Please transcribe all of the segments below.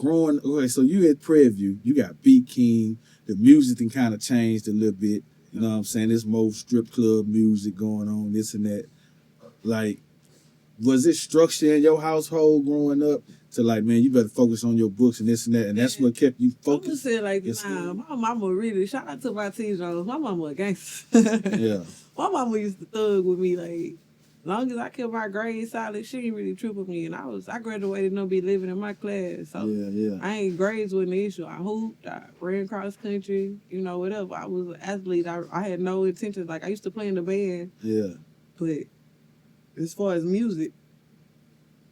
growing. Okay, so you at Prairie View, you got Beat King. The music then kind of changed a little bit. You know what I'm saying? There's more strip club music going on, this and that. Like, was it structure in your household growing up to like, man, you better focus on your books and this and that, and that's what kept you I'm just focused? saying, like, nah, my mama really, shout out to my T Jones. My mama a gangster. Yeah. My mama used to thug with me, like, long as I kept my grades solid, she ain't really trip with me. And I graduated no be living in my class. So Yeah. I ain't grades wasn't the issue. I hooped, I ran cross country, you know, whatever. I was an athlete. I had no intentions. Like I used to play in the band. Yeah. But as far as music,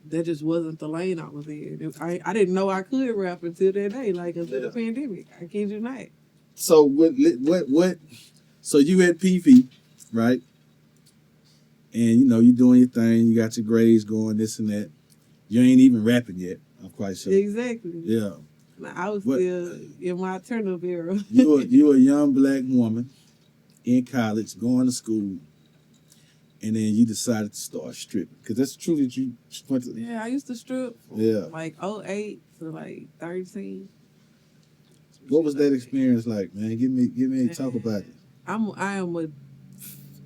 that just wasn't the lane I was in. I didn't know I could rap until that day, like until the pandemic. I kid you not. So what? So you at PV, right? And you know you doing your thing. You got your grades going, this and that. You ain't even rapping yet. I'm quite sure. Exactly. Yeah. I was still in my turn-up era. you a young black woman in college, going to school, and then you decided to start stripping. Because that's true that you went to... Yeah, I used to strip from like 08 to like 13. What was that experience like, man? Give me a talk about it. I am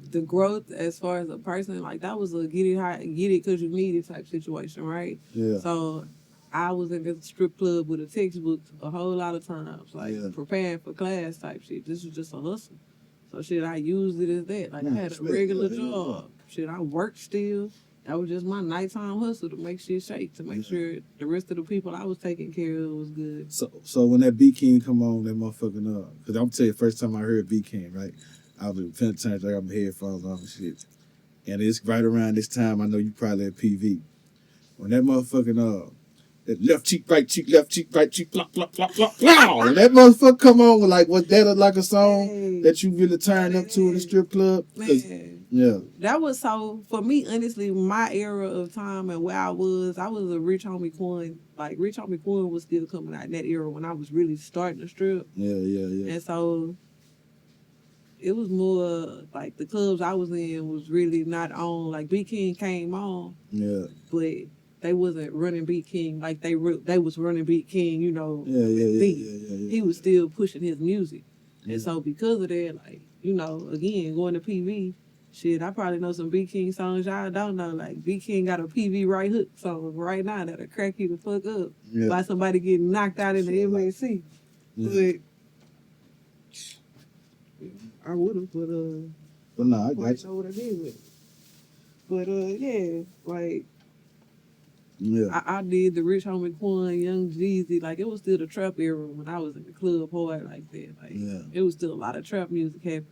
the growth as far as a person, like that was a get it because you need it type situation, right? Yeah. So I was in the strip club with a textbook a whole lot of times, like preparing for class type shit. This was just a hustle. So shit, I used it as that. Like I had a regular job. Shit, I worked still. That was just my nighttime hustle to make shit shake, to make sure the rest of the people I was taking care of was good. So when that B King come on, that motherfucking because I'm tell you, first time I heard B King, right? I was in penitentiary, I got my headphones on and shit. And it's right around this time, I know you probably at PV. When that motherfucking that left cheek, right cheek, plop, plop, plop, plop, plop. When that motherfucker come on, like, was that like a song that you really turned up to in the strip club? Man, yeah. That was so, for me, honestly, my era of time and where I was a Rich Homie Quan. Like, Rich Homie Quan was still coming out in that era when I was really starting to strip. Yeah. And so it was more like the clubs I was in was really not on. Like B King came on, but they wasn't running B King like they was running B King. You know, he was still pushing his music, and so because of that, like you know, again going to PV, shit, I probably know some B King songs y'all don't know. Like B King got a PV right hook song right now that'll crack you the fuck up by somebody getting knocked out in the MAC, but. I would have, but no, I got you. Know what I did with it. But yeah, like I did the Rich Homie Quan, Young Jeezy, like it was still the trap era when I was in the club hard like that. Like it was still a lot of trap music happening.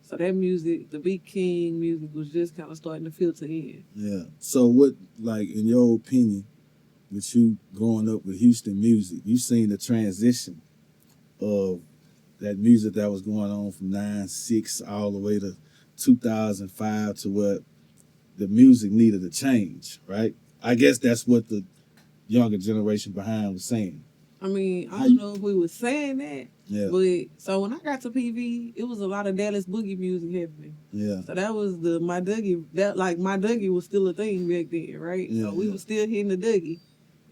So that music, the B King music, was just kind of starting to filter in. Yeah. So what, like in your opinion, with you growing up with Houston music, you seen the transition of that music that was going on from 96 all the way to 2005 to what the music needed to change, right? I guess that's what the younger generation behind was saying. I mean, I don't know if we were saying that, but so when I got to PV, it was a lot of Dallas boogie music happening. Yeah. So that was my Dougie. My Dougie was still a thing back then, right? Yeah, so we were still hitting the Dougie,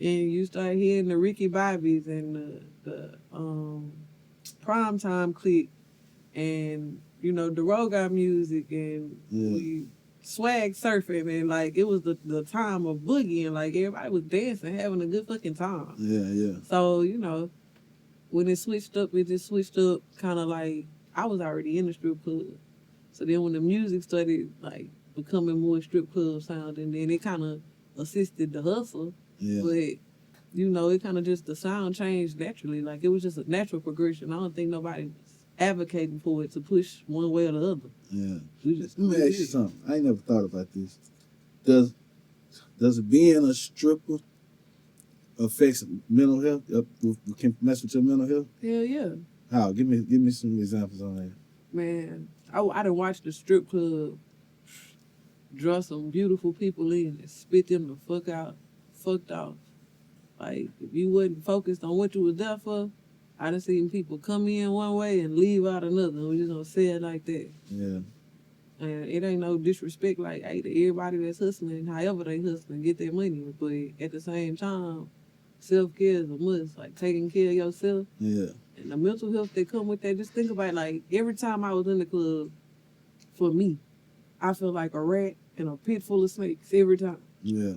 and you start hearing the Ricky Bobbies and the Primetime Click, and you know the Rogar music, and we swag surfing, and like it was the time of boogie, and like everybody was dancing, having a good fucking time. Yeah. So you know when it switched up, kind of like I was already in the strip club. So then when the music started like becoming more strip club sound, and then it kind of assisted the hustle. Yeah. But you know, it kind of just the sound changed naturally. Like it was just a natural progression. I don't think nobody was advocating for it to push one way or the other. Yeah. Let me ask you something. I ain't never thought about this. Does being a stripper affect mental health? Can mess with your mental health? Hell yeah. How? Give me some examples on that. Man, I done watched the strip club draw some beautiful people in and spit them the fuck out, fucked off. Like, if you wasn't focused on what you was there for, I done seen people come in one way and leave out another. We just gonna say it like that. Yeah. And it ain't no disrespect, like, hey, to everybody that's hustling, however they hustling, get their money. But at the same time, self-care is a must, like taking care of yourself. Yeah. And the mental health that come with that, just think about it, like every time I was in the club, for me, I feel like a rat in a pit full of snakes every time. Yeah.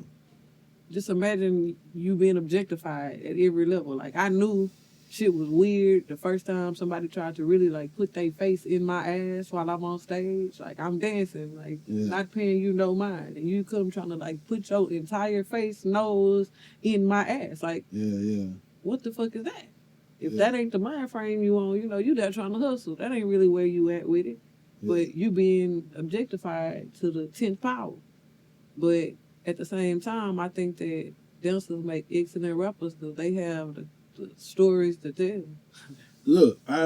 Just imagine you being objectified at every level. Like I knew shit was weird the first time somebody tried to really like put their face in my ass while I'm on stage. Like I'm dancing, like not paying you no mind, and you come trying to like put your entire face, nose in my ass. Like what the fuck is that? If that ain't the mind frame you on, you there trying to hustle. That ain't really where you at with it. But you being objectified to the 10th power. But at the same time, I think that dancers make excellent rappers because they have the stories to tell. Look, I